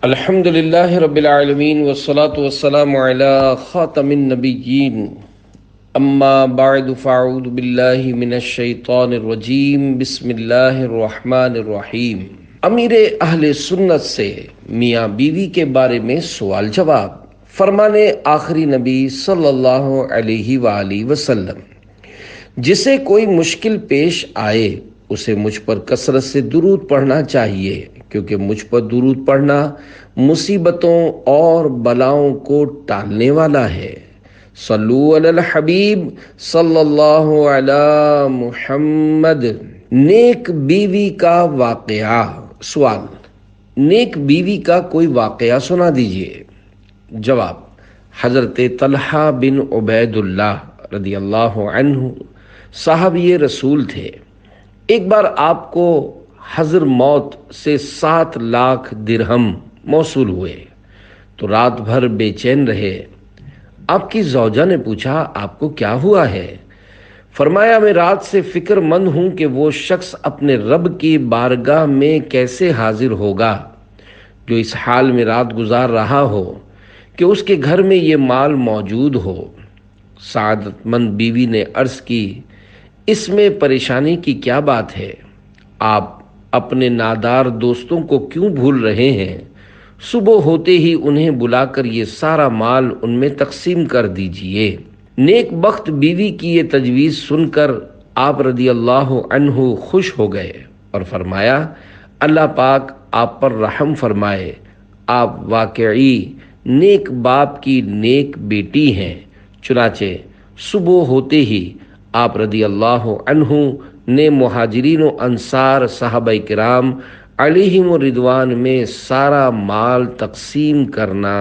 الحمد للہ رب العالمین والصلاة والسلام علی خاتم النبیین اما بعد فاعوذ باللہ من الشیطان الرجیم بسم اللہ الرحمن الرحیم۔ امیر اہل سنت سے میاں بیوی کے بارے میں سوال جواب۔ فرمانے آخری نبی صلی اللہ علیہ وآلہ وسلم، جسے کوئی مشکل پیش آئے اسے مجھ پر کثرت سے درود پڑھنا چاہیے، کیونکہ مجھ پر درود پڑھنا مصیبتوں اور بلاؤں کو ٹالنے والا ہے۔ صلو علی الحبیب صلی اللہ علی محمد۔ نیک بیوی کا واقعہ۔ سوال: نیک بیوی کا کوئی واقعہ سنا دیجیے۔ جواب: حضرت طلحہ بن عبید اللہ رضی اللہ عنہ صحابی رسول تھے۔ ایک بار آپ کو حضر موت سے 7 لاکھ درہم موصول ہوئے تو رات بھر بے چین رہے۔ آپ کی زوجہ نے پوچھا، آپ کو کیا ہوا ہے؟ فرمایا، میں رات سے فکر مند ہوں کہ وہ شخص اپنے رب کی بارگاہ میں کیسے حاضر ہوگا جو اس حال میں رات گزار رہا ہو کہ اس کے گھر میں یہ مال موجود ہو۔ سعادت مند بیوی نے عرض کی، اس میں پریشانی کی کیا بات ہے؟ آپ اپنے نادار دوستوں کو کیوں بھول رہے ہیں؟ صبح ہوتے ہی انہیں بلا کر یہ سارا مال ان میں تقسیم کر دیجئے۔ نیک بخت بیوی کی یہ تجویز سن کر آپ رضی اللہ عنہ خوش ہو گئے اور فرمایا، اللہ پاک آپ پر رحم فرمائے، آپ واقعی نیک باپ کی نیک بیٹی ہیں۔ چنانچہ صبح ہوتے ہی آپ رضی اللہ عنہ نے مہاجرین و انصار صحابہ کرام علیہم الرضوان میں سارا مال تقسیم کرنا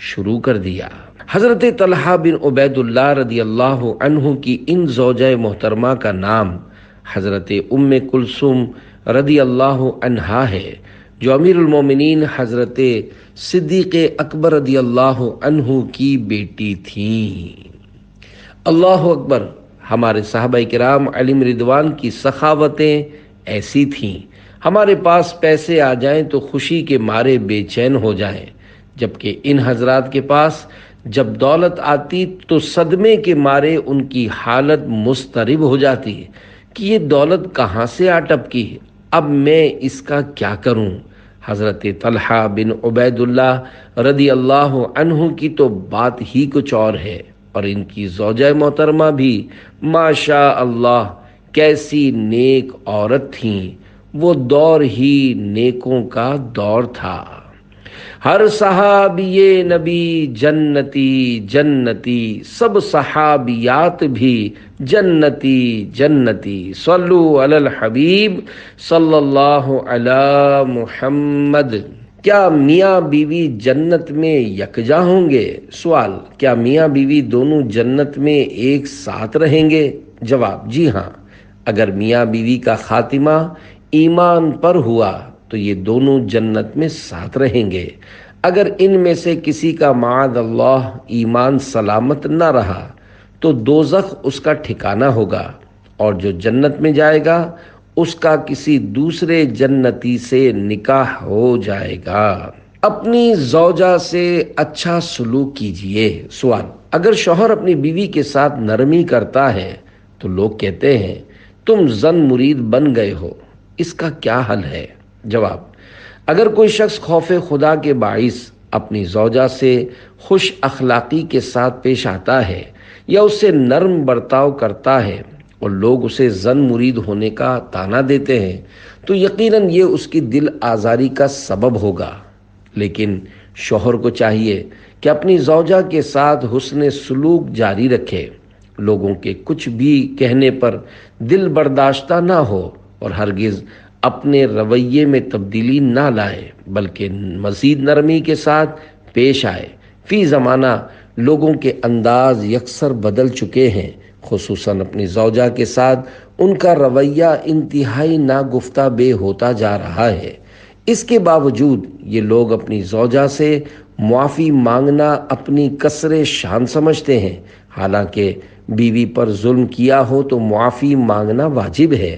شروع کر دیا۔ حضرت طلحہ بن عبید اللہ رضی اللہ عنہ کی ان زوجہ محترمہ کا نام حضرت ام کلثوم رضی اللہ عنہا ہے، جو امیر المومنین حضرت صدیق اکبر رضی اللہ عنہ کی بیٹی تھیں۔ اللہ اکبر! ہمارے صحابہ کرام علیہم رضوان کی سخاوتیں ایسی تھیں، ہمارے پاس پیسے آ جائیں تو خوشی کے مارے بے چین ہو جائیں، جبکہ ان حضرات کے پاس جب دولت آتی تو صدمے کے مارے ان کی حالت مضطرب ہو جاتی کہ یہ دولت کہاں سے آ ٹپکی، اب میں اس کا کیا کروں؟ حضرت طلحہ بن عبید اللہ رضی اللہ عنہ کی تو بات ہی کچھ اور ہے، اور ان کی زوجہ محترمہ بھی ماشاء اللہ کیسی نیک عورت تھیں۔ وہ دور ہی نیکوں کا دور تھا۔ ہر صحابی نبی جنتی جنتی، سب صحابیات بھی جنتی جنتی۔ صلو علی الحبیب صلی اللہ علی محمد۔ کیا میاں بیوی جنت میں یکجا ہوں گے؟ سوال: کیا میاں بیوی دونوں جنت میں ایک ساتھ رہیں گے؟ جواب: جی ہاں، اگر میاں بیوی کا خاتمہ ایمان پر ہوا تو یہ دونوں جنت میں ساتھ رہیں گے۔ اگر ان میں سے کسی کا معاذ اللہ ایمان سلامت نہ رہا تو دوزخ اس کا ٹھکانہ ہوگا، اور جو جنت میں جائے گا اس کا کسی دوسرے جنتی سے نکاح ہو جائے گا۔ اپنی زوجہ سے اچھا سلوک کیجیے۔ سوال: اگر شوہر اپنی بیوی کے ساتھ نرمی کرتا ہے تو لوگ کہتے ہیں تم زن مرید بن گئے ہو، اس کا کیا حل ہے؟ جواب: اگر کوئی شخص خوف خدا کے باعث اپنی زوجہ سے خوش اخلاقی کے ساتھ پیش آتا ہے یا اس سے نرم برتاؤ کرتا ہے اور لوگ اسے زن مرید ہونے کا طعنہ دیتے ہیں تو یقیناً یہ اس کی دل آزاری کا سبب ہوگا، لیکن شوہر کو چاہیے کہ اپنی زوجہ کے ساتھ حسن سلوک جاری رکھے، لوگوں کے کچھ بھی کہنے پر دل برداشتہ نہ ہو اور ہرگز اپنے رویے میں تبدیلی نہ لائے، بلکہ مزید نرمی کے ساتھ پیش آئے۔ فی زمانہ لوگوں کے انداز یکسر بدل چکے ہیں، خصوصاً اپنی زوجہ کے ساتھ ان کا رویہ انتہائی ناگفتہ بے ہوتا جا رہا ہے۔ اس کے باوجود یہ لوگ اپنی زوجہ سے معافی مانگنا اپنی کسر شان سمجھتے ہیں، حالانکہ بیوی پر ظلم کیا ہو تو معافی مانگنا واجب ہے۔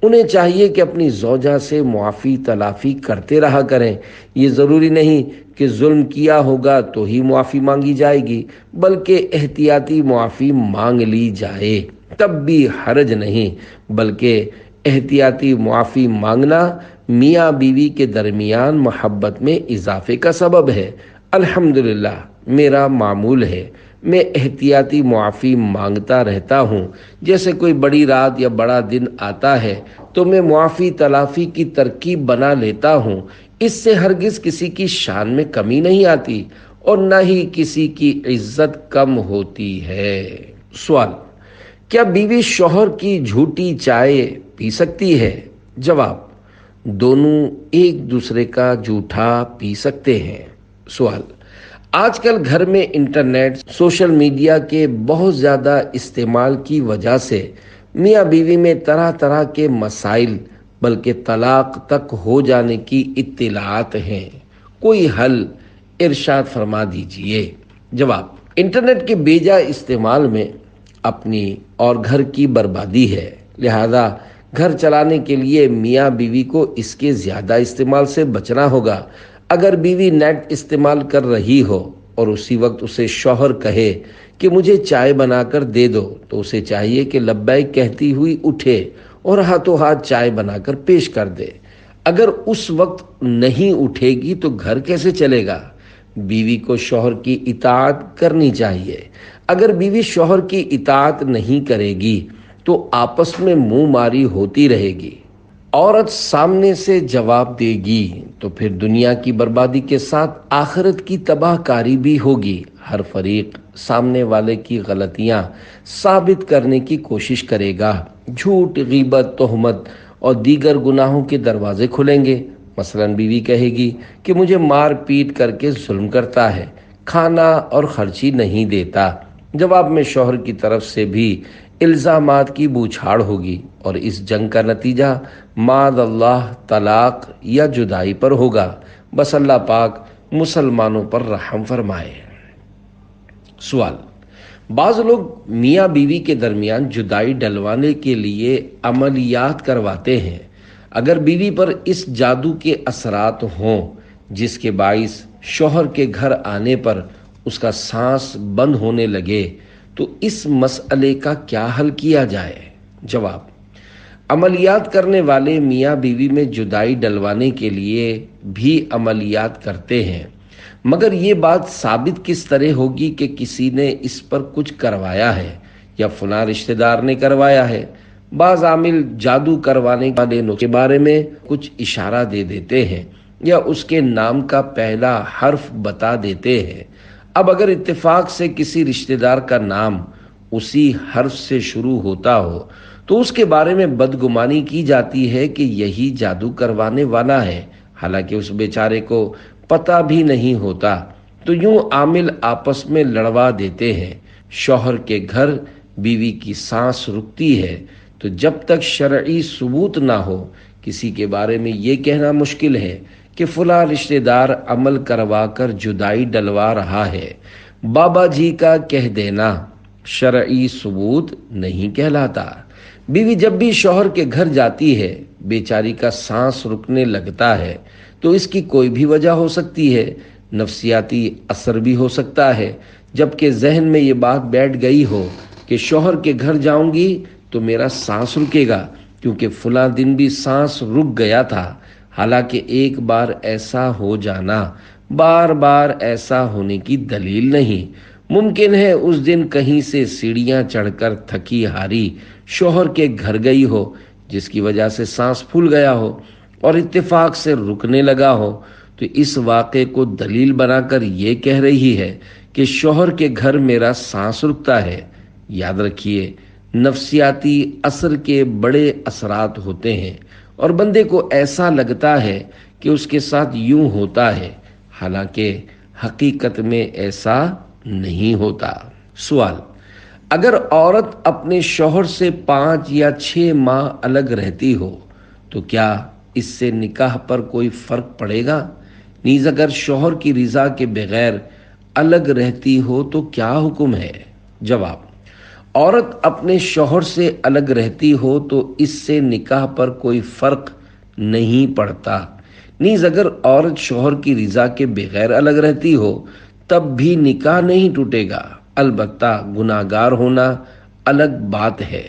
انہیں چاہیے کہ اپنی زوجہ سے معافی تلافی کرتے رہا کریں۔ یہ ضروری نہیں کہ ظلم کیا ہوگا تو ہی معافی مانگی جائے گی، بلکہ احتیاطی معافی مانگ لی جائے تب بھی حرج نہیں، بلکہ احتیاطی معافی مانگنا میاں بیوی کے درمیان محبت میں اضافے کا سبب ہے۔ الحمدللہ میرا معمول ہے، میں احتیاطی معافی مانگتا رہتا ہوں۔ جیسے کوئی بڑی رات یا بڑا دن آتا ہے تو میں معافی تلافی کی ترکیب بنا لیتا ہوں۔ اس سے ہرگز کسی کی شان میں کمی نہیں آتی اور نہ ہی کسی کی عزت کم ہوتی ہے۔ سوال: کیا بیوی شوہر کی جھوٹی چائے پی سکتی ہے؟ جواب: دونوں ایک دوسرے کا جھوٹا پی سکتے ہیں۔ سوال: آج کل گھر میں انٹرنیٹ، سوشل میڈیا کے بہت زیادہ استعمال کی وجہ سے میاں بیوی میں طرح طرح کے مسائل بلکہ طلاق تک ہو جانے کی اطلاعات ہیں، کوئی حل ارشاد فرما دیجئے۔ جواب: انٹرنیٹ کے بیجا استعمال میں اپنی اور گھر کی بربادی ہے، لہذا گھر چلانے کے لیے میاں بیوی کو اس کے زیادہ استعمال سے بچنا ہوگا۔ اگر بیوی نیٹ استعمال کر رہی ہو اور اسی وقت اسے شوہر کہے کہ مجھے چائے بنا کر دے دو، تو اسے چاہیے کہ لبیک کہتی ہوئی اٹھے اور ہاتھوں ہاتھ چائے بنا کر پیش کر دے۔ اگر اس وقت نہیں اٹھے گی تو گھر کیسے چلے گا؟ بیوی کو شوہر کی اطاعت کرنی چاہیے۔ اگر بیوی شوہر کی اطاعت نہیں کرے گی تو آپس میں منہ ماری ہوتی رہے گی۔ عورت سامنے سے جواب دے گی تو پھر دنیا کی بربادی کے ساتھ آخرت کی تباہ کاری بھی ہوگی۔ ہر فریق سامنے والے کی غلطیاں ثابت کرنے کی کوشش کرے گا۔ جھوٹ، غیبت، تہمت اور دیگر گناہوں کے دروازے کھلیں گے۔ مثلا بیوی کہے گی کہ مجھے مار پیٹ کر کے ظلم کرتا ہے، کھانا اور خرچی نہیں دیتا۔ جواب میں شوہر کی طرف سے بھی الزامات کی بوچھاڑ ہوگی اور اس جنگ کا نتیجہ معاذ اللہ طلاق یا جدائی پر ہوگا۔ بس اللہ پاک مسلمانوں پر رحم فرمائے۔ سوال: بعض لوگ میاں بیوی کے درمیان جدائی ڈلوانے کے لیے عملیات کرواتے ہیں۔ اگر بیوی پر اس جادو کے اثرات ہوں جس کے باعث شوہر کے گھر آنے پر اس کا سانس بند ہونے لگے تو اس مسئلے کا کیا حل کیا جائے؟ جواب: عملیات کرنے والے میاں بیوی میں جدائی ڈلوانے کے لیے بھی عملیات کرتے ہیں، مگر یہ بات ثابت کس طرح ہوگی کہ کسی نے اس پر کچھ کروایا ہے یا فلاں رشتہ دار نے کروایا ہے؟ بعض عامل جادو کروانے والے کے بارے میں کچھ اشارہ دے دیتے ہیں یا اس کے نام کا پہلا حرف بتا دیتے ہیں۔ اب اگر اتفاق سے کسی رشتہ دار کا نام اسی حرف سے شروع ہوتا ہو تو اس کے بارے میں بدگمانی کی جاتی ہے کہ یہی جادو کروانے والا ہے، حالانکہ اس بیچارے کو پتہ بھی نہیں ہوتا۔ تو یوں عامل آپس میں لڑوا دیتے ہیں۔ شوہر کے گھر بیوی کی سانس رکتی ہے تو جب تک شرعی ثبوت نہ ہو کسی کے بارے میں یہ کہنا مشکل ہے کہ فلاں رشتہ دار عمل کروا کر جدائی ڈلوا رہا ہے۔ بابا جی کا کہہ دینا شرعی ثبوت نہیں کہلاتا۔ بیوی جب بھی شوہر کے گھر جاتی ہے بیچاری کا سانس رکنے لگتا ہے تو اس کی کوئی بھی وجہ ہو سکتی ہے، نفسیاتی اثر بھی ہو سکتا ہے، جبکہ ذہن میں یہ بات بیٹھ گئی ہو کہ شوہر کے گھر جاؤں گی تو میرا سانس رکے گا کیونکہ فلاں دن بھی سانس رک گیا تھا۔ حالانکہ ایک بار ایسا ہو جانا بار بار ایسا ہونے کی دلیل نہیں۔ ممکن ہے اس دن کہیں سے سیڑھیاں چڑھ کر تھکی ہاری شوہر کے گھر گئی ہو جس کی وجہ سے سانس پھول گیا ہو اور اتفاق سے رکنے لگا ہو، تو اس واقعے کو دلیل بنا کر یہ کہہ رہی ہے کہ شوہر کے گھر میرا سانس رکتا ہے۔ یاد رکھیے، نفسیاتی اثر کے بڑے اثرات ہوتے ہیں اور بندے کو ایسا لگتا ہے کہ اس کے ساتھ یوں ہوتا ہے، حالانکہ حقیقت میں ایسا نہیں ہوتا۔ سوال: اگر عورت اپنے شوہر سے 5 یا 6 ماہ الگ رہتی ہو تو کیا اس سے نکاح پر کوئی فرق پڑے گا؟ نیز اگر شوہر کی رضا کے بغیر الگ رہتی ہو تو کیا حکم ہے؟ جواب: عورت اپنے شوہر سے الگ رہتی ہو تو اس سے نکاح پر کوئی فرق نہیں پڑتا، نیز اگر عورت شوہر کی رضا کے بغیر الگ رہتی ہو تب بھی نکاح نہیں ٹوٹے گا، البتہ گناہگار ہونا الگ بات ہے۔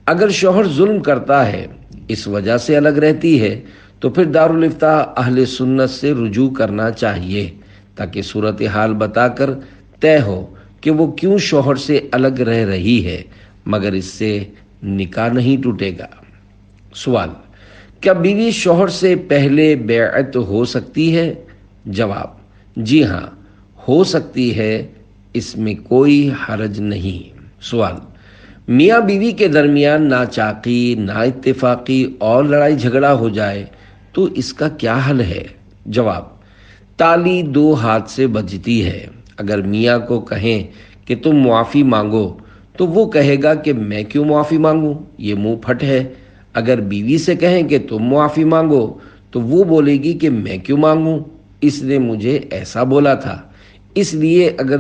اگر شوہر ظلم کرتا ہے، اس وجہ سے الگ رہتی ہے، تو پھر دارالافتاء اہل سنت سے رجوع کرنا چاہیے تاکہ صورتحال بتا کر طے ہو کہ وہ کیوں شوہر سے الگ رہ رہی ہے، مگر اس سے نکاح نہیں ٹوٹے گا۔ سوال: کیا بیوی شوہر سے پہلے بیعت ہو سکتی ہے؟ جواب: جی ہاں، ہو سکتی ہے، اس میں کوئی حرج نہیں۔ سوال: میاں بیوی کے درمیان ناچاقی، نا اتفاقی اور لڑائی جھگڑا ہو جائے تو اس کا کیا حل ہے؟ جواب: تالی دو ہاتھ سے بجتی ہے۔ اگر میاں کو کہیں کہ تم معافی مانگو تو وہ کہے گا کہ میں کیوں معافی مانگوں، یہ منہ پھٹ ہے۔ اگر بیوی سے کہیں کہ تم معافی مانگو تو وہ بولے گی کہ میں کیوں مانگوں، اس نے مجھے ایسا بولا تھا۔ اس لیے اگر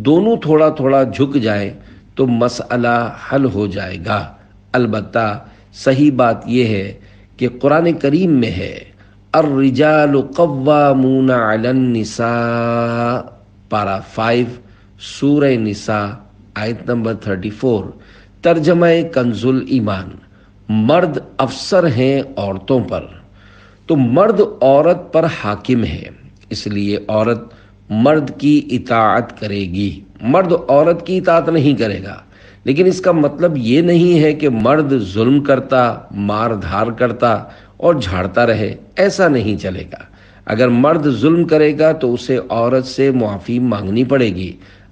دونوں تھوڑا تھوڑا جھک جائیں تو مسئلہ حل ہو جائے گا۔ البتہ صحیح بات یہ ہے کہ قرآن کریم میں ہے الرجال قوامون علی النساء، پارہ 5 سورہ نساء آیت نمبر 34، ترجمہ کنز ایمان، مرد افسر ہیں عورتوں پر، تو مرد عورت پر حاکم ہے، اس لیے عورت مرد کی اطاعت کرے گی، مرد عورت کی اطاعت نہیں کرے گا۔ لیکن اس کا مطلب یہ نہیں ہے کہ مرد ظلم کرتا، مار دھار کرتا اور جھاڑتا رہے، ایسا نہیں چلے گا۔ اگر مرد ظلم کرے گا تو اسے عورت سے معافی مانگنی پڑے گی۔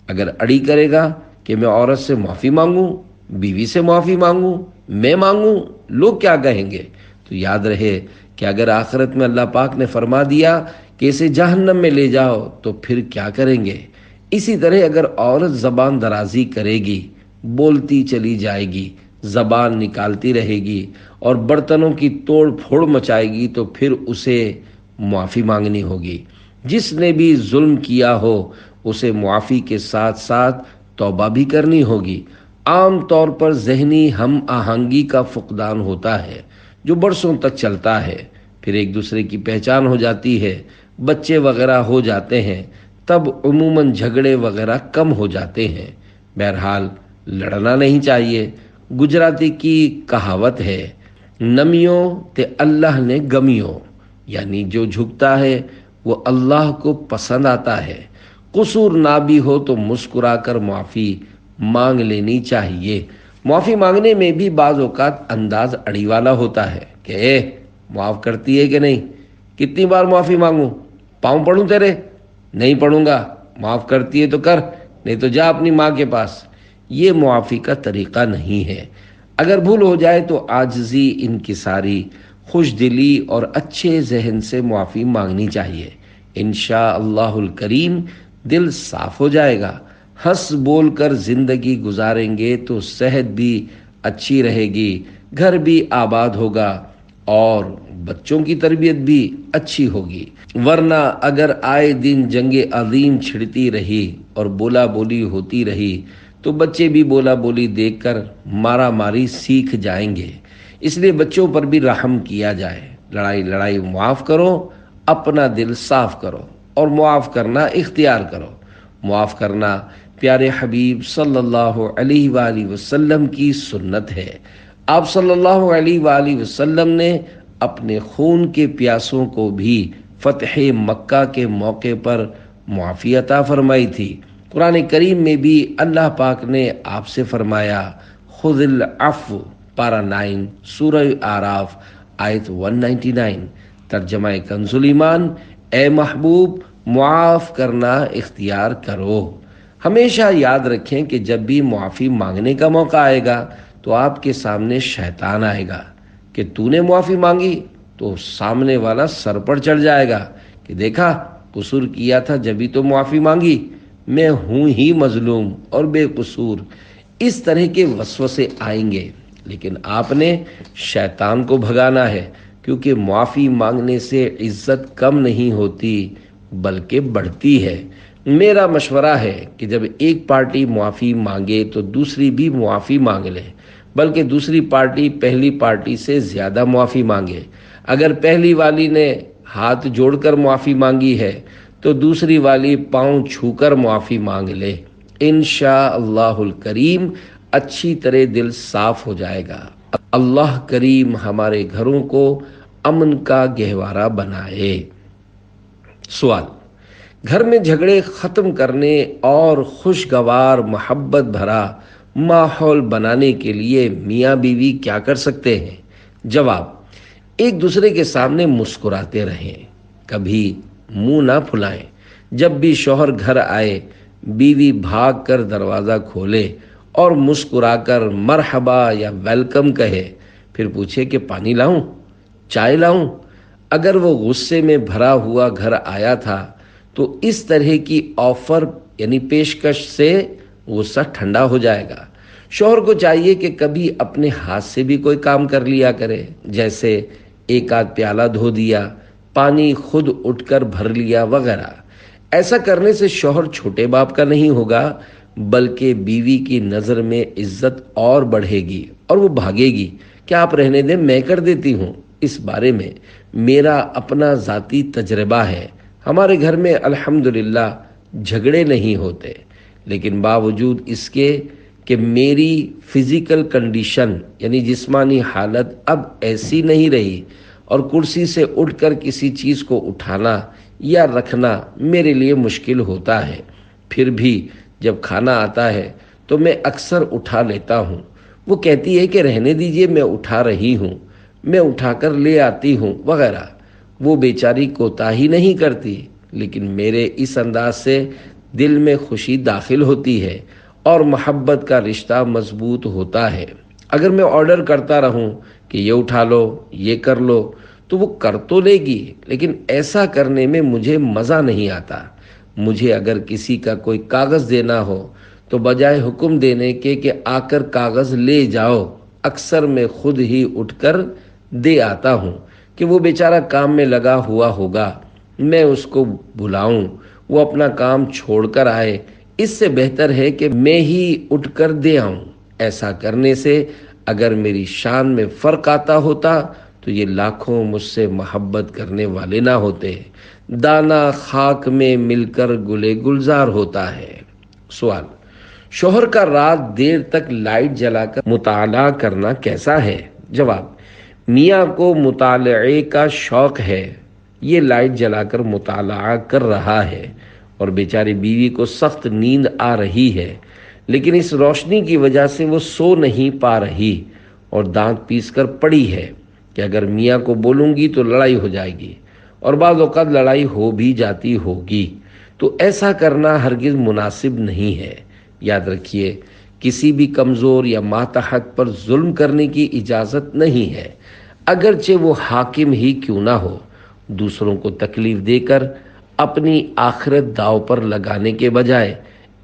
اگر اڑی کرے گا کہ میں عورت سے معافی مانگوں، بیوی سے معافی مانگوں، میں مانگوں، لوگ کیا کہیں گے، تو یاد رہے کہ اگر آخرت میں اللہ پاک نے فرما دیا کہ اسے جہنم میں لے جاؤ تو پھر کیا کریں گے۔ اسی طرح اگر عورت زبان درازی کرے گی، بولتی چلی جائے گی، زبان نکالتی رہے گی اور برتنوں کی توڑ پھوڑ مچائے گی تو پھر اسے معافی مانگنی ہوگی۔ جس نے بھی ظلم کیا ہو اسے معافی کے ساتھ ساتھ توبہ بھی کرنی ہوگی۔ عام طور پر ذہنی ہم آہنگی کا فقدان ہوتا ہے جو برسوں تک چلتا ہے، پھر ایک دوسرے کی پہچان ہو جاتی ہے، بچے وغیرہ ہو جاتے ہیں، تب عموماً جھگڑے وغیرہ کم ہو جاتے ہیں۔ بہرحال لڑنا نہیں چاہیے۔ گجراتی کی کہاوت ہے نمیوں تے اللہ نے گمیوں، یعنی جو جھکتا ہے وہ اللہ کو پسند آتا ہے۔ قصور نہ بھی ہو تو مسکرا کر معافی مانگ لینی چاہیے۔ معافی مانگنے میں بھی بعض اوقات انداز اڑی والا ہوتا ہے کہ معاف کرتی ہے کہ نہیں، کتنی بار معافی مانگوں، پاؤں پڑوں تیرے، نہیں پڑوں گا، معاف کرتی ہے تو کر، نہیں تو جا اپنی ماں کے پاس۔ یہ معافی کا طریقہ نہیں ہے۔ اگر بھول ہو جائے تو عاجزی، انکساری، خوش دلی اور اچھے ذہن سے معافی مانگنی چاہیے۔ انشاءاللہ الکریم دل صاف ہو جائے گا۔ ہنس بول کر زندگی گزاریں گے تو صحت بھی اچھی رہے گی، گھر بھی آباد ہوگا اور بچوں کی تربیت بھی اچھی ہوگی۔ ورنہ اگر آئے دن جنگ عظیم چھڑتی رہی اور بولا بولی ہوتی رہی تو بچے بھی بولا بولی دیکھ کر مارا ماری سیکھ جائیں گے۔ اس لیے بچوں پر بھی رحم کیا جائے۔ لڑائی معاف کرو، اپنا دل صاف کرو اور معاف کرنا اختیار کرو۔ معاف کرنا پیارے حبیب صلی اللہ علیہ وآلہ وسلم کی سنت ہے۔ آپ صلی اللہ علیہ وآلہ وسلم نے اپنے خون کے پیاسوں کو بھی فتح مکہ کے موقع پر معافی عطا فرمائی تھی۔ قرآن کریم میں بھی اللہ پاک نے آپ سے فرمایا خذ العفو، پارہ 9 سورہ اعراف آیت 199، ترجمہ کنز ایمان، اے محبوب معاف کرنا اختیار کرو۔ ہمیشہ یاد رکھیں کہ جب بھی معافی مانگنے کا موقع آئے گا تو آپ کے سامنے شیطان آئے گا کہ تو نے معافی مانگی، تو سامنے والا سر پر چڑھ جائے گا کہ دیکھا قصور کیا تھا جبھی تو معافی مانگی، میں ہوں ہی مظلوم اور بے قصور۔ اس طرح کے وسوسے آئیں گے، لیکن آپ نے شیطان کو بھگانا ہے، کیونکہ معافی مانگنے سے عزت کم نہیں ہوتی بلکہ بڑھتی ہے۔ میرا مشورہ ہے کہ جب ایک پارٹی معافی مانگے تو دوسری بھی معافی مانگ لے، بلکہ دوسری پارٹی پہلی پارٹی سے زیادہ معافی مانگے۔ اگر پہلی والی نے ہاتھ جوڑ کر معافی مانگی ہے تو دوسری والی پاؤں چھو کر معافی مانگ لے۔ انشاءاللہ الکریم اچھی طرح دل صاف ہو جائے گا۔ اللہ کریم ہمارے گھروں کو امن کا گہوارہ بنائے۔ سوال: گھر میں جھگڑے ختم کرنے اور خوشگوار محبت بھرا ماحول بنانے کے لیے میاں بیوی کیا کر سکتے ہیں؟ جواب: ایک دوسرے کے سامنے مسکراتے رہیں، کبھی منہ نہ پھلائیں۔ جب بھی شوہر گھر آئے، بیوی بھاگ کر دروازہ کھولے اور مسکرا کر مرحبا یا ویلکم کہے، پھر پوچھے کہ پانی لاؤں، چائے لاؤں۔ اگر وہ غصے میں بھرا ہوا گھر آیا تھا تو اس طرح کی آفر یعنی پیشکش سے غصہ ٹھنڈا ہو جائے گا۔ شوہر کو چاہیے کہ کبھی اپنے ہاتھ سے بھی کوئی کام کر لیا کرے، جیسے ایک آدھ پیالہ دھو دیا، پانی خود اٹھ کر بھر لیا وغیرہ۔ ایسا کرنے سے شوہر چھوٹے باپ کا نہیں ہوگا، بلکہ بیوی کی نظر میں عزت اور بڑھے گی اور وہ بھاگے گی کہ آپ رہنے دیں، میں کر دیتی ہوں۔ اس بارے میں میرا اپنا ذاتی تجربہ ہے۔ ہمارے گھر میں الحمدللہ جھگڑے نہیں ہوتے، لیکن باوجود اس کے کہ میری فزیکل کنڈیشن یعنی جسمانی حالت اب ایسی نہیں رہی اور کرسی سے اٹھ کر کسی چیز کو اٹھانا یا رکھنا میرے لیے مشکل ہوتا ہے، پھر بھی جب کھانا آتا ہے تو میں اکثر اٹھا لیتا ہوں۔ وہ کہتی ہے کہ رہنے دیجئے، میں اٹھا رہی ہوں، میں اٹھا کر لے آتی ہوں وغیرہ۔ وہ بیچاری کوتاہی نہیں کرتی، لیکن میرے اس انداز سے دل میں خوشی داخل ہوتی ہے اور محبت کا رشتہ مضبوط ہوتا ہے۔ اگر میں آرڈر کرتا رہوں کہ یہ اٹھا لو، یہ کر لو، تو وہ کر تو لے گی، لیکن ایسا کرنے میں مجھے مزہ نہیں آتا۔ مجھے اگر کسی کا کوئی کاغذ دینا ہو تو بجائے حکم دینے کے کہ آ کر کاغذ لے جاؤ، اکثر میں خود ہی اٹھ کر دے آتا ہوں کہ وہ بیچارہ کام میں لگا ہوا ہوگا، میں اس کو بلاؤں، وہ اپنا کام چھوڑ کر آئے۔ اس سے بہتر ہے کہ میں ہی اٹھ کر دے آؤں۔ ایسا کرنے سے اگر میری شان میں فرق آتا ہوتا تو یہ لاکھوں مجھ سے محبت کرنے والے نہ ہوتے۔ دانا خاک میں مل کر گلے گلزار ہوتا ہے۔ سوال: شوہر کا رات دیر تک لائٹ جلا کر مطالعہ کرنا کیسا ہے؟ جواب: میاں کو مطالعے کا شوق ہے، یہ لائٹ جلا کر مطالعہ کر رہا ہے اور بیچاری بیوی کو سخت نیند آ رہی ہے، لیکن اس روشنی کی وجہ سے وہ سو نہیں پا رہی اور دانت پیس کر پڑی ہے کہ اگر میاں کو بولوں گی تو لڑائی ہو جائے گی اور بعض اوقات لڑائی ہو بھی جاتی ہوگی، تو ایسا کرنا ہرگز مناسب نہیں ہے۔ یاد رکھیے، کسی بھی کمزور یا ماتحت پر ظلم کرنے کی اجازت نہیں ہے، اگرچہ وہ حاکم ہی کیوں نہ ہو۔ دوسروں کو تکلیف دے کر اپنی آخرت داؤ پر لگانے کے بجائے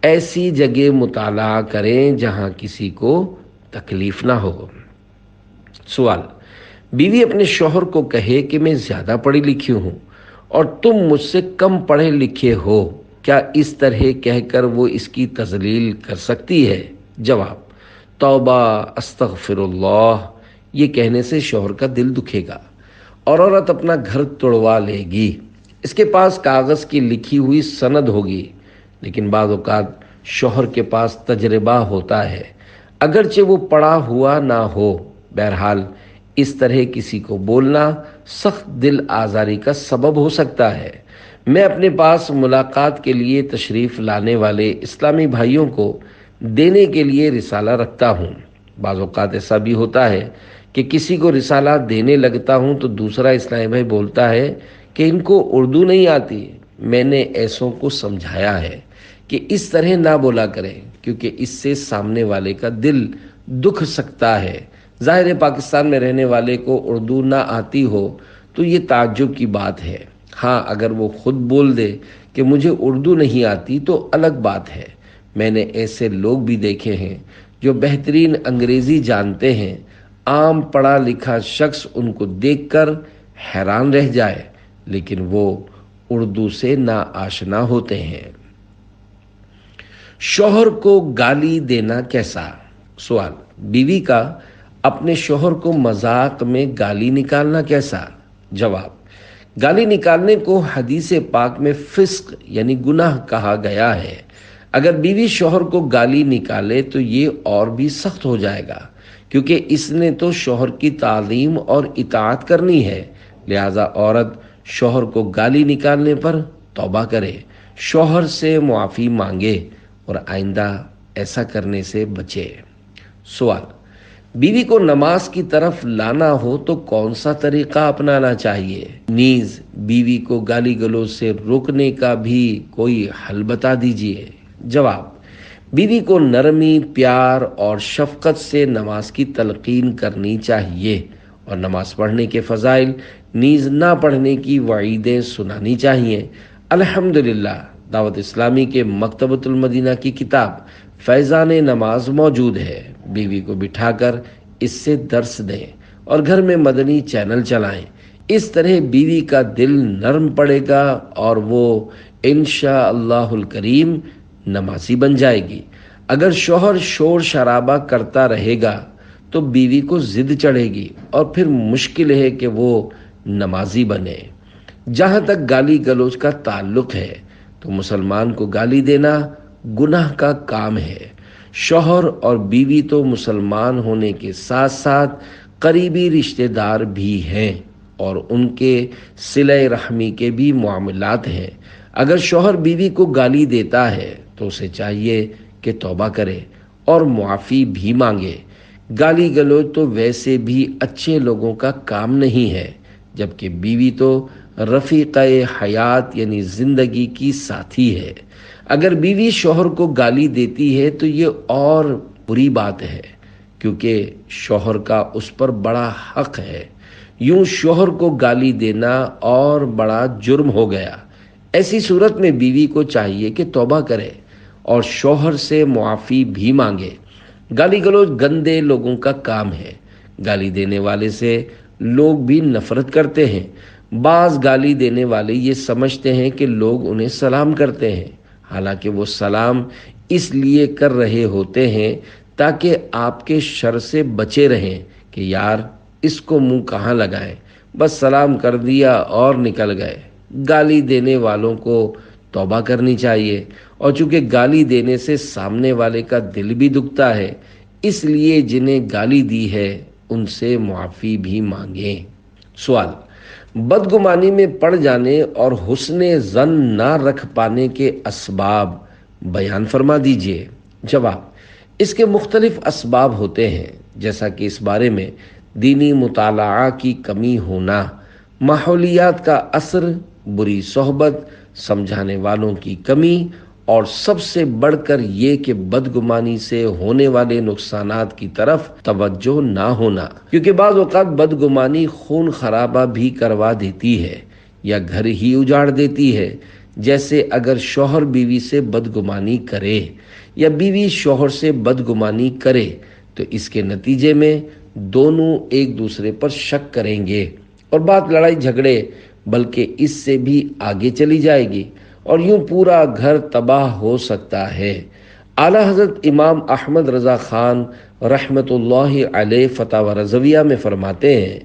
ایسی جگہ مطالعہ کریں جہاں کسی کو تکلیف نہ ہو۔ سوال: بیوی اپنے شوہر کو کہے کہ میں زیادہ پڑھی لکھی ہوں اور تم مجھ سے کم پڑھے لکھے ہو، کیا اس طرح کہہ کر وہ اس کی تذلیل کر سکتی ہے؟ جواب: توبہ، استغفر اللہ۔ یہ کہنے سے شوہر کا دل دکھے گا اور عورت اپنا گھر توڑوا لے گی۔ اس کے پاس کاغذ کی لکھی ہوئی سند ہوگی، لیکن بعض اوقات شوہر کے پاس تجربہ ہوتا ہے، اگرچہ وہ پڑھا ہوا نہ ہو۔ بہرحال اس طرح کسی کو بولنا سخت دل آزاری کا سبب ہو سکتا ہے۔ میں اپنے پاس ملاقات کے لیے تشریف لانے والے اسلامی بھائیوں کو دینے کے لیے رسالہ رکھتا ہوں۔ بعض اوقات ایسا بھی ہوتا ہے کہ کسی کو رسالہ دینے لگتا ہوں تو دوسرا اسلامی بھائی بولتا ہے کہ ان کو اردو نہیں آتی۔ میں نے ایسوں کو سمجھایا ہے کہ اس طرح نہ بولا کریں، کیونکہ اس سے سامنے والے کا دل دکھ سکتا ہے۔ ظاہر ہے پاکستان میں رہنے والے کو اردو نہ آتی ہو تو یہ تعجب کی بات ہے۔ ہاں، اگر وہ خود بول دے کہ مجھے اردو نہیں آتی تو الگ بات ہے۔ میں نے ایسے لوگ بھی دیکھے ہیں جو بہترین انگریزی جانتے ہیں، عام پڑھا لکھا شخص ان کو دیکھ کر حیران رہ جائے، لیکن وہ اردو سے ناآشنا ہوتے ہیں۔ شوہر کو گالی دینا کیسا؟ سوال، بیوی کا اپنے شوہر کو مذاق میں گالی نکالنا کیسا؟ جواب، گالی نکالنے کو حدیث پاک میں فسق یعنی گناہ کہا گیا ہے۔ اگر بیوی شوہر کو گالی نکالے تو یہ اور بھی سخت ہو جائے گا، کیونکہ اس نے تو شوہر کی تعظیم اور اطاعت کرنی ہے۔ لہذا عورت شوہر کو گالی نکالنے پر توبہ کرے، شوہر سے معافی مانگے اور آئندہ ایسا کرنے سے بچے۔ سوال، بیوی کو نماز کی طرف لانا ہو تو کون سا طریقہ اپنانا چاہیے؟ نیز بیوی کو گالی گلوچ سے روکنے کا بھی کوئی حل بتا دیجیے۔ جواب، بیوی کو نرمی، پیار اور شفقت سے نماز کی تلقین کرنی چاہیے اور نماز پڑھنے کے فضائل نیز نہ پڑھنے کی وعیدیں سنانی چاہیے۔ الحمدللہ دعوت اسلامی کے مکتبۃ المدینہ کی کتاب فیضان نماز موجود ہے۔ بیوی کو بٹھا کر اس سے درس دیں اور گھر میں مدنی چینل چلائیں۔ اس طرح بیوی کا دل نرم پڑے گا اور وہ انشاءاللہ الکریم نمازی بن جائے گی۔ اگر شوہر شور شرابہ کرتا رہے گا تو بیوی کو ضد چڑھے گی اور پھر مشکل ہے کہ وہ نمازی بنے۔ جہاں تک گالی گلوچ کا تعلق ہے تو مسلمان کو گالی دینا گناہ کا کام ہے۔ شوہر اور بیوی تو مسلمان ہونے کے ساتھ ساتھ قریبی رشتہ دار بھی ہیں اور ان کے صلہ رحمی کے بھی معاملات ہیں۔ اگر شوہر بیوی کو گالی دیتا ہے تو اسے چاہیے کہ توبہ کرے اور معافی بھی مانگے۔ گالی گلوچ تو ویسے بھی اچھے لوگوں کا کام نہیں ہے، جبکہ بیوی تو رفیقہ حیات یعنی زندگی کی ساتھی ہے۔ اگر بیوی شوہر کو گالی دیتی ہے تو یہ اور بری بات ہے، کیونکہ شوہر کا اس پر بڑا حق ہے۔ یوں شوہر کو گالی دینا اور بڑا جرم ہو گیا۔ ایسی صورت میں بیوی کو چاہیے کہ توبہ کرے اور شوہر سے معافی بھی مانگے۔ گالی گلوچ گندے لوگوں کا کام ہے۔ گالی دینے والے سے لوگ بھی نفرت کرتے ہیں۔ بعض گالی دینے والے یہ سمجھتے ہیں کہ لوگ انہیں سلام کرتے ہیں، حالانکہ وہ سلام اس لیے کر رہے ہوتے ہیں تاکہ آپ کے شر سے بچے رہیں کہ یار اس کو منہ کہاں لگائیں، بس سلام کر دیا اور نکل گئے۔ گالی دینے والوں کو توبہ کرنی چاہیے، اور چونکہ گالی دینے سے سامنے والے کا دل بھی دکھتا ہے، اس لیے جنہیں گالی دی ہے ان سے معافی بھی مانگیں۔ سوال، بدگمانی میں پڑ جانے اور حسن ظن نہ رکھ پانے کے اسباب بیان فرما دیجیے۔ جواب، اس کے مختلف اسباب ہوتے ہیں، جیسا کہ اس بارے میں دینی مطالعہ کی کمی ہونا، ماحولیات کا اثر، بری صحبت، سمجھانے والوں کی کمی، اور سب سے بڑھ کر یہ کہ بدگمانی سے ہونے والے نقصانات کی طرف توجہ نہ ہونا، کیونکہ بعض اوقات بدگمانی خون خرابہ بھی کروا دیتی ہے یا گھر ہی اجاڑ دیتی ہے۔ جیسے اگر شوہر بیوی سے بدگمانی کرے یا بیوی شوہر سے بدگمانی کرے تو اس کے نتیجے میں دونوں ایک دوسرے پر شک کریں گے اور بات لڑائی جھگڑے بلکہ اس سے بھی آگے چلی جائے گی اور یوں پورا گھر تباہ ہو سکتا ہے۔ اعلیٰ حضرت امام احمد رضا خان رحمۃ اللہ علیہ فتاوی رضویہ میں فرماتے ہیں،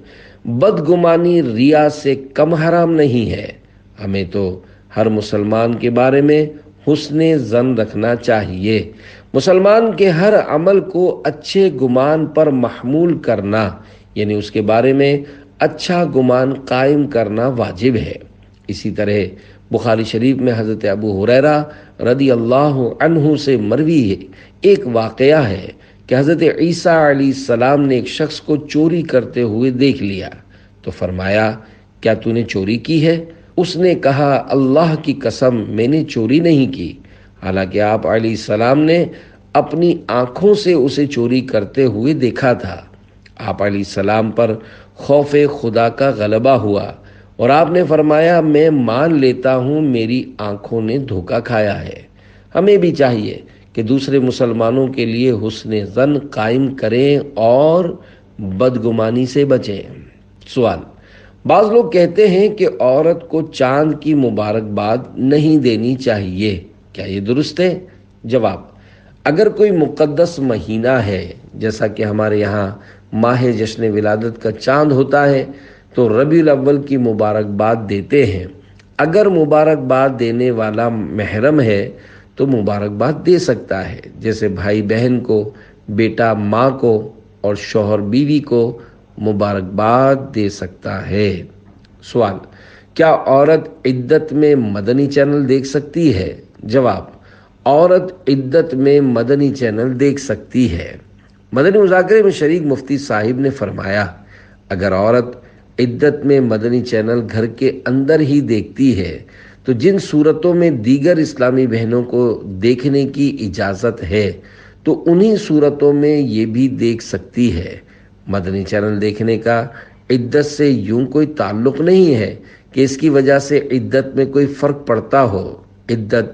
بدگمانی ریا سے کم حرام نہیں ہے۔ ہمیں تو ہر مسلمان کے بارے میں حسن ظن رکھنا چاہیے۔ مسلمان کے ہر عمل کو اچھے گمان پر محمول کرنا یعنی اس کے بارے میں اچھا گمان قائم کرنا واجب ہے۔ اسی طرح بخاری شریف میں حضرت ابو ہریرہ رضی اللہ عنہ سے مروی ایک واقعہ ہے کہ حضرت عیسیٰ علیہ السلام نے ایک شخص کو چوری کرتے ہوئے دیکھ لیا تو فرمایا، کیا تو نے چوری کی ہے؟ اس نے کہا، اللہ کی قسم میں نے چوری نہیں کی، حالانکہ آپ علیہ السلام نے اپنی آنکھوں سے اسے چوری کرتے ہوئے دیکھا تھا۔ آپ علیہ السلام پر خوف خدا کا غلبہ ہوا اور آپ نے فرمایا، میں مان لیتا ہوں میری آنکھوں نے دھوکہ کھایا ہے۔ ہمیں بھی چاہیے کہ دوسرے مسلمانوں کے لیے حسن ظن قائم کریں اور بدگمانی سے بچیں۔ سوال، بعض لوگ کہتے ہیں کہ عورت کو چاند کی مبارکباد نہیں دینی چاہیے، کیا یہ درست ہے؟ جواب: اگر کوئی مقدس مہینہ ہے، جیسا کہ ہمارے یہاں ماہ جشن ولادت کا چاند ہوتا ہے، تو ربیع الاول کی مبارکباد دیتے ہیں۔ اگر مبارکباد دینے والا محرم ہے تو مبارکباد دے سکتا ہے، جیسے بھائی بہن کو، بیٹا ماں کو، اور شوہر بیوی کو مبارکباد دے سکتا ہے۔ سوال: کیا عورت عدت میں مدنی چینل دیکھ سکتی ہے؟ جواب: عورت عدت میں مدنی چینل دیکھ سکتی ہے۔ مدنی مذاکرے میں شریک مفتی صاحب نے فرمایا، اگر عورت عدت میں مدنی چینل گھر کے اندر ہی دیکھتی ہے تو جن صورتوں میں دیگر اسلامی بہنوں کو دیکھنے کی اجازت ہے تو انہی صورتوں میں یہ بھی دیکھ سکتی ہے۔ مدنی چینل دیکھنے کا عدت سے یوں کوئی تعلق نہیں ہے کہ اس کی وجہ سے عدت میں کوئی فرق پڑتا ہو۔ عدت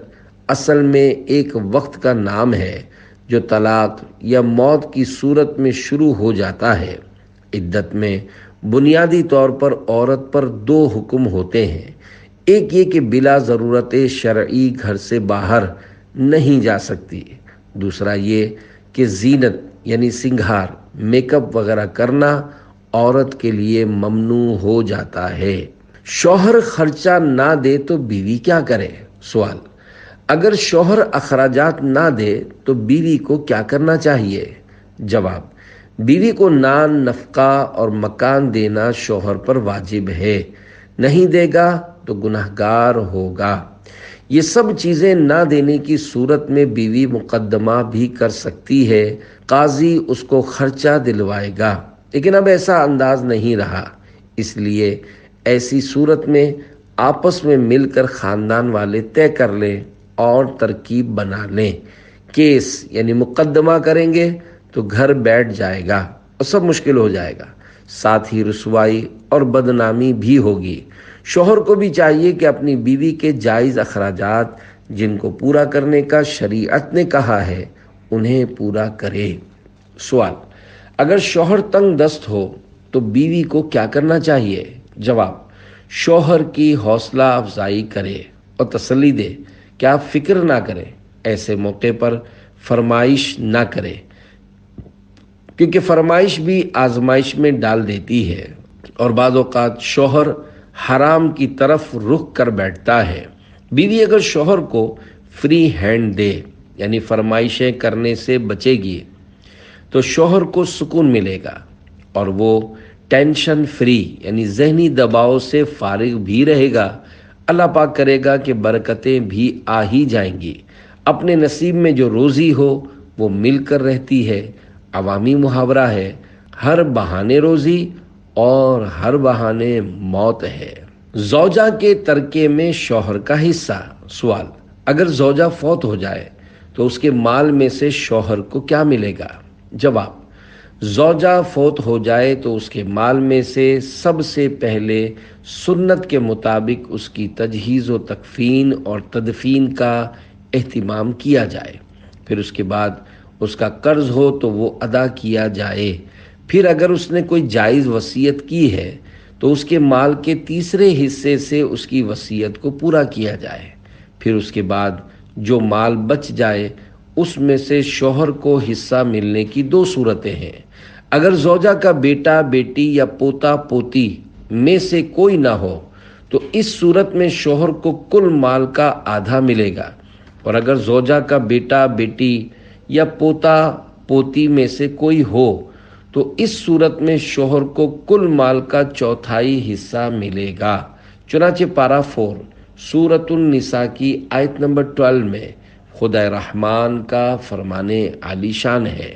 اصل میں ایک وقت کا نام ہے جو طلاق یا موت کی صورت میں شروع ہو جاتا ہے۔ عدت میں بنیادی طور پر عورت پر دو حکم ہوتے ہیں، ایک یہ کہ بلا ضرورت شرعی گھر سے باہر نہیں جا سکتی، دوسرا یہ کہ زینت یعنی سنگھار، میک اپ وغیرہ کرنا عورت کے لیے ممنوع ہو جاتا ہے۔ شوہر خرچہ نہ دے تو بیوی کیا کرے؟ سوال: اگر شوہر اخراجات نہ دے تو بیوی کو کیا کرنا چاہیے؟ جواب: بیوی کو نان، نفقہ اور مکان دینا شوہر پر واجب ہے، نہیں دے گا تو گنہگار ہوگا۔ یہ سب چیزیں نہ دینے کی صورت میں بیوی مقدمہ بھی کر سکتی ہے، قاضی اس کو خرچہ دلوائے گا، لیکن اب ایسا انداز نہیں رہا، اس لیے ایسی صورت میں آپس میں مل کر خاندان والے طے کر لیں اور ترکیب بنا لیں۔ کیس یعنی مقدمہ کریں گے تو گھر بیٹھ جائے گا اور سب مشکل ہو جائے گا، ساتھ ہی رسوائی اور بدنامی بھی ہوگی۔ شوہر کو بھی چاہیے کہ اپنی بیوی کے جائز اخراجات جن کو پورا کرنے کا شریعت نے کہا ہے انہیں پورا کرے۔ سوال: اگر شوہر تنگ دست ہو تو بیوی کو کیا کرنا چاہیے؟ جواب: شوہر کی حوصلہ افزائی کرے اور تسلی دے کہ آپ فکر نہ کریں، ایسے موقع پر فرمائش نہ کرے، کیونکہ فرمائش بھی آزمائش میں ڈال دیتی ہے اور بعض اوقات شوہر حرام کی طرف رخ کر بیٹھتا ہے۔ بیوی اگر شوہر کو فری ہینڈ دے یعنی فرمائشیں کرنے سے بچے گی تو شوہر کو سکون ملے گا اور وہ ٹینشن فری یعنی ذہنی دباؤ سے فارغ بھی رہے گا۔ اللہ پاک کرے گا کہ برکتیں بھی آ ہی جائیں گی۔ اپنے نصیب میں جو روزی ہو وہ مل کر رہتی ہے۔ عوامی محاورہ ہے، ہر بہانے روزی اور ہر بہانے موت ہے۔ زوجہ کے ترکے میں شوہر کا حصہ۔ سوال: اگر زوجہ فوت ہو جائے تو اس کے مال میں سے شوہر کو کیا ملے گا؟ جواب: زوجہ فوت ہو جائے تو اس کے مال میں سے سب سے پہلے سنت کے مطابق اس کی تجہیز و تکفین اور تدفین کا اہتمام کیا جائے، پھر اس کے بعد اس کا قرض ہو تو وہ ادا کیا جائے، پھر اگر اس نے کوئی جائز وصیت کی ہے تو اس کے مال کے تیسرے حصے سے اس کی وصیت کو پورا کیا جائے، پھر اس کے بعد جو مال بچ جائے اس میں سے شوہر کو حصہ ملنے کی دو صورتیں ہیں۔ اگر زوجہ کا بیٹا، بیٹی یا پوتا، پوتی میں سے کوئی نہ ہو تو اس صورت میں شوہر کو کل مال کا آدھا ملے گا، اور اگر زوجہ کا بیٹا، بیٹی یا پوتا، پوتی میں سے کوئی ہو تو اس صورت میں شوہر کو کل مال کا چوتھائی حصہ ملے گا۔ چنانچہ پارہ 4 سورۃ النساء کی آیت نمبر 12 میں خدا رحمان کا فرمان عالی شان ہے،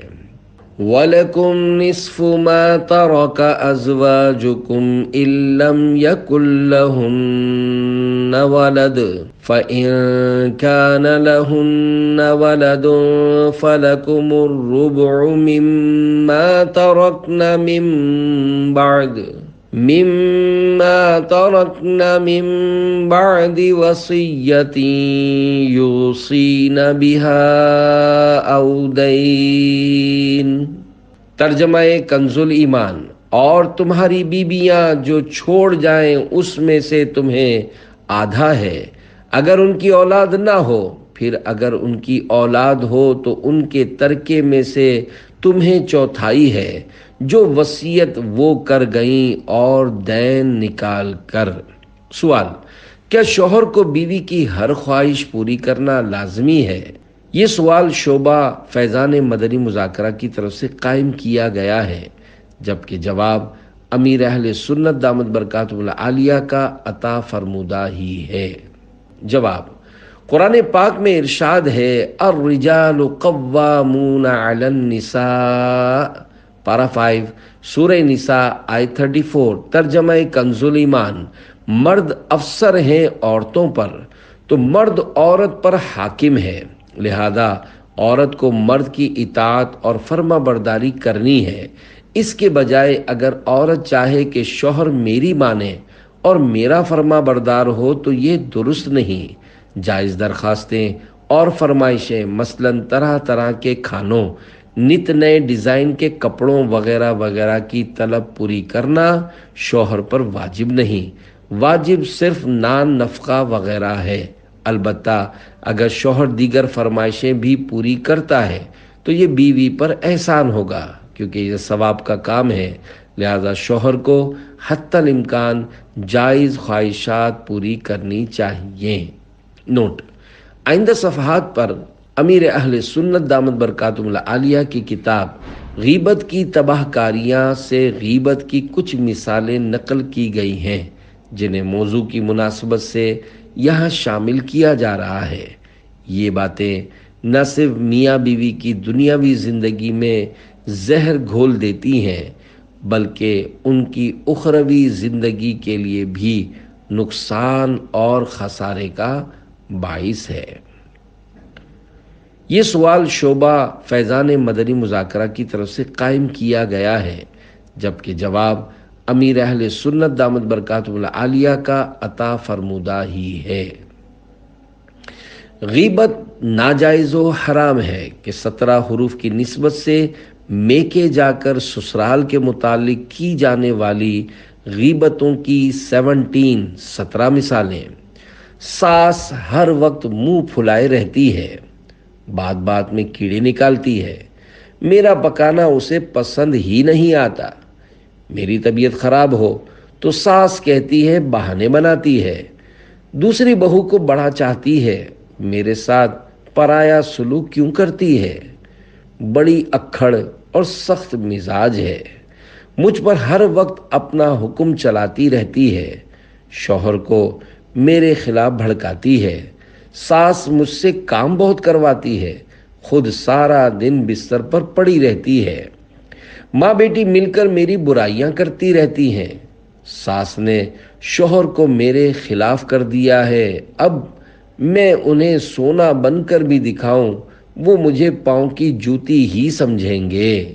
وَلَكُمْ نِصْفُ مَا تَرَكَ أَزْوَاجُكُمْ إِن لَّمْ يَكُن لَّهُنَّ وَلَدٌ فَإِن كَانَ لَهُنَّ وَلَدٌ فَلَكُمُ الرُّبُعُ مِمَّا تَرَكْنَ مِن بَعْدِ وَصِيَّةٍ يُوصِينَ بِهَا أَوْ دَيْنٍ۔ ترجمہ کنز الایمان۔ اور تمہاری بیویاں جو چھوڑ جائیں اس میں سے تمہیں آدھا ہے اگر ان کی اولاد نہ ہو، پھر اگر ان کی اولاد ہو تو ان کے ترکے میں سے تمہیں چوتھائی ہے جو وصیت وہ کر گئیں اور دین نکال کر۔ سوال: کیا شوہر کو بیوی کی ہر خواہش پوری کرنا لازمی ہے؟ یہ سوال شعبہ فیضان مدنی مذاکرہ کی طرف سے قائم کیا گیا ہے، جبکہ جواب امیر اہل سنت دامت برکاتہ العالیہ کا عطا فرمودہ ہی ہے۔ جواب: قرآن پاک میں ارشاد ہے، الرجال قوامون علی النساء، پارہ 5 سورہ نساء آیت 34، ترجمہ کنز ایمان، مرد افسر ہیں عورتوں پر، تو مرد عورت پر حاکم ہے، لہذا عورت کو مرد کی اطاعت اور فرما برداری کرنی ہے۔ اس کے بجائے اگر عورت چاہے کہ شوہر میری مانے اور میرا فرما بردار ہو تو یہ درست نہیں۔ جائز درخواستیں اور فرمائشیں، مثلاً طرح طرح کے کھانوں، نت نئے ڈیزائن کے کپڑوں وغیرہ وغیرہ کی طلب پوری کرنا شوہر پر واجب نہیں، واجب صرف نان نفقہ وغیرہ ہے۔ البتہ اگر شوہر دیگر فرمائشیں بھی پوری کرتا ہے تو یہ بیوی پر احسان ہوگا، کیونکہ یہ ثواب کا کام ہے، لہذا شوہر کو حتی الامکان جائز خواہشات پوری کرنی چاہیے۔ نوٹ: آئندہ صفحات پر امیر اہل سنت دامت برکاتہ العالیہ کی کتاب غیبت کی تباہ کاریاں سے غیبت کی کچھ مثالیں نقل کی گئی ہیں، جنہیں موضوع کی مناسبت سے یہاں شامل کیا جا رہا ہے۔ یہ باتیں نہ صرف میاں بیوی کی دنیاوی زندگی میں زہر گھول دیتی ہیں، بلکہ ان کی اخروی زندگی کے لیے بھی نقصان اور خسارے کا باعث ہے۔ یہ سوال شعبہ فیضان مدنی مذاکرہ کی طرف سے قائم کیا گیا ہے، جبکہ جواب امیر اہل سنت دامت برکاتہ العالیہ کا عطا فرمودہ ہی ہے۔ غیبت ناجائز و حرام ہے کہ 17 حروف کی نسبت سے میکے جا کر سسرال کے متعلق کی جانے والی غیبتوں کی 17 مثالیں۔ ساس ہر وقت منہ پھلائے رہتی ہے، بات بات میں کیڑے نکالتی ہے، میرا پکانا اسے پسند ہی نہیں آتا، میری طبیعت خراب ہو تو ساس کہتی ہے بہانے بناتی ہے، دوسری بہو کو بڑا چاہتی ہے، میرے ساتھ پرایا سلوک کیوں کرتی ہے، بڑی اکھڑ اور سخت مزاج ہے، مجھ پر ہر وقت اپنا حکم چلاتی رہتی ہے، شوہر کو میرے خلاف بھڑکاتی ہے، ساس مجھ سے کام بہت کرواتی ہے، خود سارا دن بستر پر پڑی رہتی ہے، ماں بیٹی مل کر میری برائیاں کرتی رہتی ہیں، ساس نے شوہر کو میرے خلاف کر دیا ہے، اب میں انہیں سونا بن کر بھی دکھاؤں وہ مجھے پاؤں کی جوتی ہی سمجھیں گے،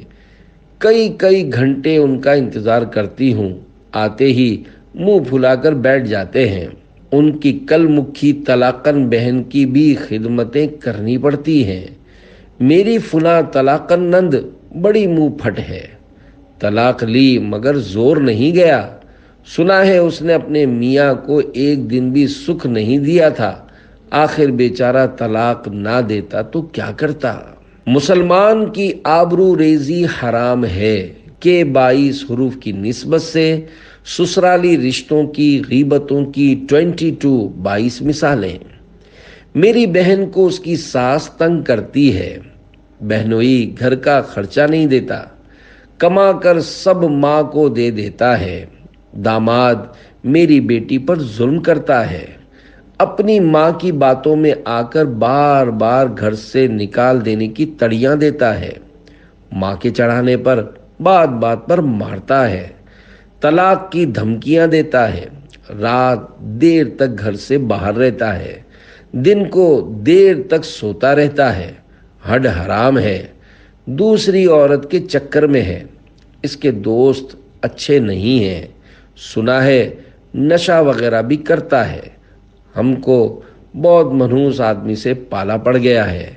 کئی گھنٹے ان کا انتظار کرتی ہوں، آتے ہی منہ پھلا کر بیٹھ جاتے ہیں، ان کی کل مکھی طلاقن بہن کی بھی خدمتیں کرنی پڑتی ہیں، میری فلاں طلاقن نند بڑی منہ پھٹ ہے، طلاق لی مگر زور نہیں گیا، سنا ہے اس نے اپنے میاں کو ایک دن بھی سکھ نہیں دیا تھا، آخر بیچارہ طلاق نہ دیتا تو کیا کرتا۔ مسلمان کی آبرو ریزی حرام ہے کہ 22 حروف کی نسبت سے سسرالی رشتوں کی غیبتوں کی 22 مثالیں۔ میری بہن کو اس کی ساس تنگ کرتی ہے، بہنوئی گھر کا خرچہ نہیں دیتا، کما کر سب ماں کو دے دیتا ہے، داماد میری بیٹی پر ظلم کرتا ہے، اپنی ماں کی باتوں میں آ کر بار بار گھر سے نکال دینے کی تڑیاں دیتا ہے، ماں کے چڑھانے پر بات بات پر مارتا ہے، طلاق کی دھمکیاں دیتا ہے، رات دیر تک گھر سے باہر رہتا ہے، دن کو دیر تک سوتا رہتا ہے، ہڈ حرام ہے، دوسری عورت کے چکر میں ہے، اس کے دوست اچھے نہیں ہیں، سنا ہے نشہ وغیرہ بھی کرتا ہے، ہم کو بہت منحوس آدمی سے پالا پڑ گیا ہے،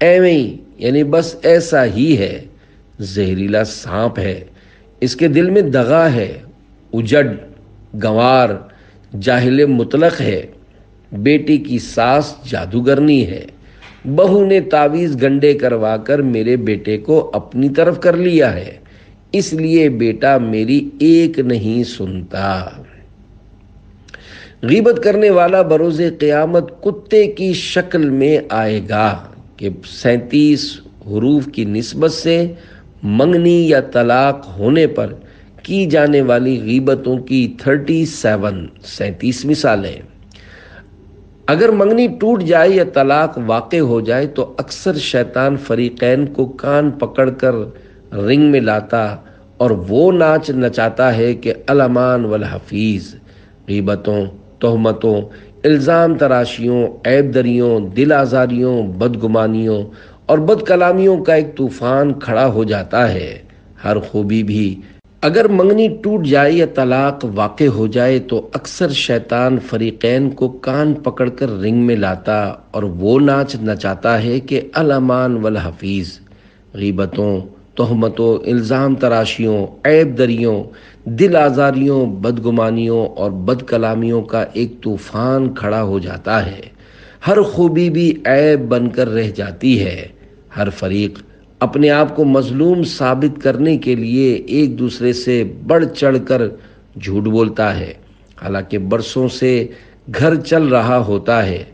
ایویں یعنی بس ایسا ہی ہے، زہریلا سانپ ہے، اس کے دل میں دغا ہے، اجڑ، گنوار، جاہل مطلق ہے، بیٹی کی ساس جادوگرنی ہے، بہو نے تعویذ گنڈے کروا کر میرے بیٹے کو اپنی طرف کر لیا ہے، اس لیے بیٹا میری ایک نہیں سنتا۔ غیبت کرنے والا بروز قیامت کتے کی شکل میں آئے گا کہ 37 حروف کی نسبت سے منگنی یا طلاق ہونے پر کی جانے والی غیبتوں کی 37 مثالیں۔ اگر منگنی ٹوٹ جائے یا طلاق واقع ہو جائے تو اکثر شیطان فریقین کو کان پکڑ کر رنگ میں لاتا اور وہ ناچ نچاتا ہے کہ الامان والحفیظ، غیبتوں، تہمتوں، الزام تراشیوں، عیب دریوں، دل آزاریوں، بدگمانیوں اور بد کلامیوں کا ایک طوفان کھڑا ہو جاتا ہے۔ ہر خوبی بھی اگر منگنی ٹوٹ جائے یا طلاق واقع ہو جائے تو اکثر شیطان فریقین کو کان پکڑ کر رنگ میں لاتا اور وہ ناچ نچاتا ہے کہ الامان والحفیظ، غیبتوں، تہمتوں، الزام تراشیوں، عیب دریوں، دل آزاریوں، بدگمانیوں اور بد کلامیوں کا ایک طوفان کھڑا ہو جاتا ہے۔ ہر خوبی بھی عیب بن کر رہ جاتی ہے۔ ہر فریق اپنے آپ کو مظلوم ثابت کرنے کے لیے ایک دوسرے سے بڑھ چڑھ کر جھوٹ بولتا ہے، حالانکہ برسوں سے گھر چل رہا ہوتا ہے،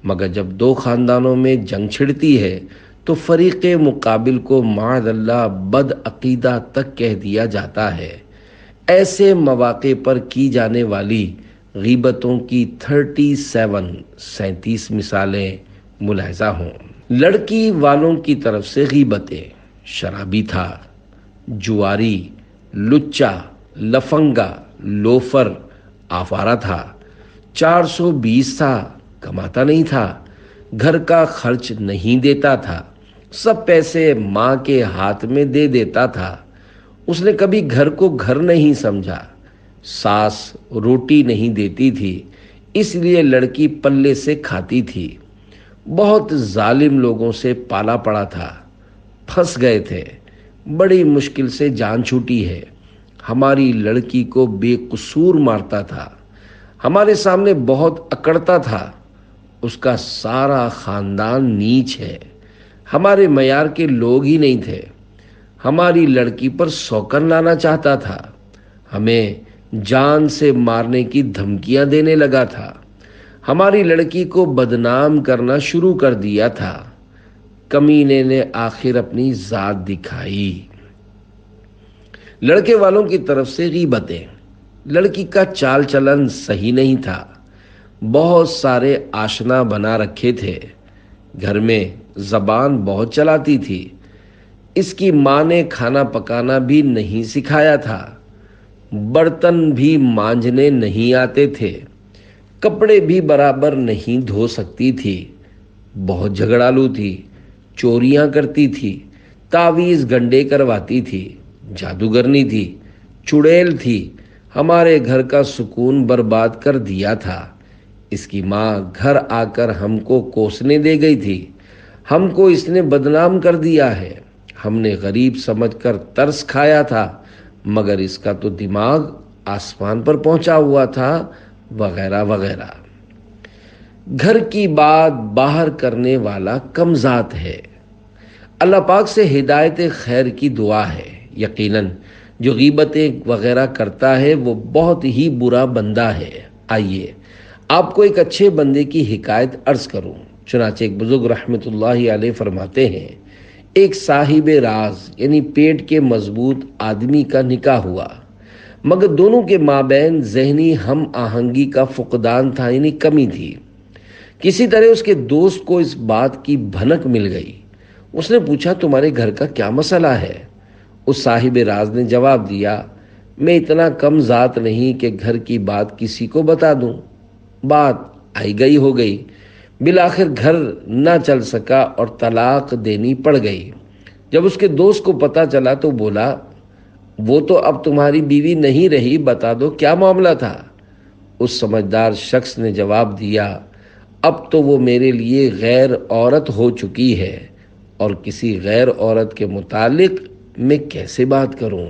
مگر جب دو خاندانوں میں جنگ چھڑتی ہے تو فریق مقابل کو معاذ اللہ بد عقیدہ تک کہہ دیا جاتا ہے۔ ایسے مواقع پر کی جانے والی غیبتوں کی 37 مثالیں ملاحظہ ہوں۔ لڑکی والوں کی طرف سے غیبتیں: شرابی تھا، جواری، لچا، لفنگا، لوفر، آوارہ تھا، 420 تھا، کماتا نہیں تھا، گھر کا خرچ نہیں دیتا تھا، سب پیسے ماں کے ہاتھ میں دے دیتا تھا، اس نے کبھی گھر کو گھر نہیں سمجھا، ساس روٹی نہیں دیتی تھی اس لیے لڑکی پلے سے کھاتی تھی، بہت ظالم لوگوں سے پالا پڑا تھا، پھنس گئے تھے، بڑی مشکل سے جان چھوٹی ہے، ہماری لڑکی کو بے قصور مارتا تھا، ہمارے سامنے بہت اکڑتا تھا، اس کا سارا خاندان نیچ ہے، ہمارے معیار کے لوگ ہی نہیں تھے، ہماری لڑکی پر سوکن لانا چاہتا تھا، ہمیں جان سے مارنے کی دھمکیاں دینے لگا تھا، ہماری لڑکی کو بدنام کرنا شروع کر دیا تھا، کمینے نے آخر اپنی ذات دکھائی۔ لڑکے والوں کی طرف سے غیبتیں: لڑکی کا چال چلن صحیح نہیں تھا، بہت سارے آشنا بنا رکھے تھے، گھر میں زبان بہت چلاتی تھی، اس کی ماں نے کھانا پکانا بھی نہیں سکھایا تھا، برتن بھی مانجنے نہیں آتے تھے، کپڑے بھی برابر نہیں دھو سکتی تھی، بہت جھگڑالو تھی، چوریاں کرتی تھی، تعویذ گنڈے کرواتی تھی، جادوگرنی تھی، چڑیل تھی، ہمارے گھر کا سکون برباد کر دیا تھا، اس کی ماں گھر آ کر ہم کو کوسنے دے گئی تھی، ہم کو اس نے بدنام کر دیا ہے، ہم نے غریب سمجھ کر ترس کھایا تھا مگر اس کا تو دماغ آسمان پر پہنچا ہوا تھا، وغیرہ وغیرہ۔ گھر کی بات باہر کرنے والا کم ذات ہے۔ اللہ پاک سے ہدایت خیر کی دعا ہے۔ یقیناً جو غیبتیں وغیرہ کرتا ہے وہ بہت ہی برا بندہ ہے۔ آئیے آپ کو ایک اچھے بندے کی حکایت عرض کروں۔ چنانچہ ایک بزرگ رحمت اللہ علیہ فرماتے ہیں، ایک صاحب راز یعنی پیٹ کے مضبوط آدمی کا نکاح ہوا، مگر دونوں کے مابین ذہنی ہم آہنگی کا فقدان تھا، یعنی کمی تھی۔ کسی طرح اس کے دوست کو اس بات کی بھنک مل گئی، اس نے پوچھا تمہارے گھر کا کیا مسئلہ ہے؟ اس صاحب راز نے جواب دیا، میں اتنا کم ذات نہیں کہ گھر کی بات کسی کو بتا دوں، بات آئی گئی ہو گئی، بالآخر گھر نہ چل سکا اور طلاق دینی پڑ گئی۔ جب اس کے دوست کو پتہ چلا تو بولا، وہ تو اب تمہاری بیوی نہیں رہی، بتا دو کیا معاملہ تھا؟ اس سمجھدار شخص نے جواب دیا، اب تو وہ میرے لیے غیر عورت ہو چکی ہے اور کسی غیر عورت کے متعلق میں کیسے بات کروں؟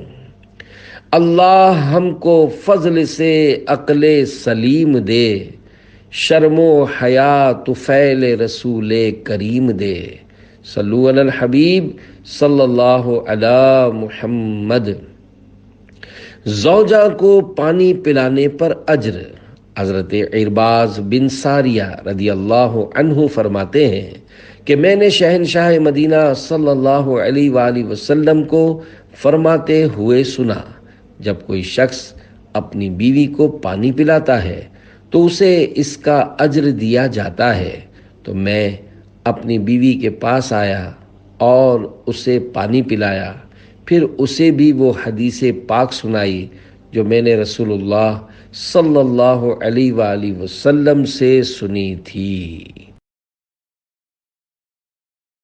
اللہ ہم کو فضل سے عقل سلیم دے، شرم و حیا طفیل رسول کریم دے۔ صلو علی الحبیب صلی اللہ علی محمد۔ زوجہ کو پانی پلانے پر اجر۔ حضرت عرباض بن ساریہ رضی اللہ عنہ فرماتے ہیں کہ میں نے شہنشاہ مدینہ صلی اللہ علیہ وآلہ وسلم کو فرماتے ہوئے سنا، جب کوئی شخص اپنی بیوی کو پانی پلاتا ہے تو اسے اس کا اجر دیا جاتا ہے۔ تو میں اپنی بیوی کے پاس آیا اور اسے پانی پلایا، پھر اسے بھی وہ حدیث پاک سنائی جو میں نے رسول اللہ صلی اللہ علیہ وآلہ وسلم سے سنی تھی۔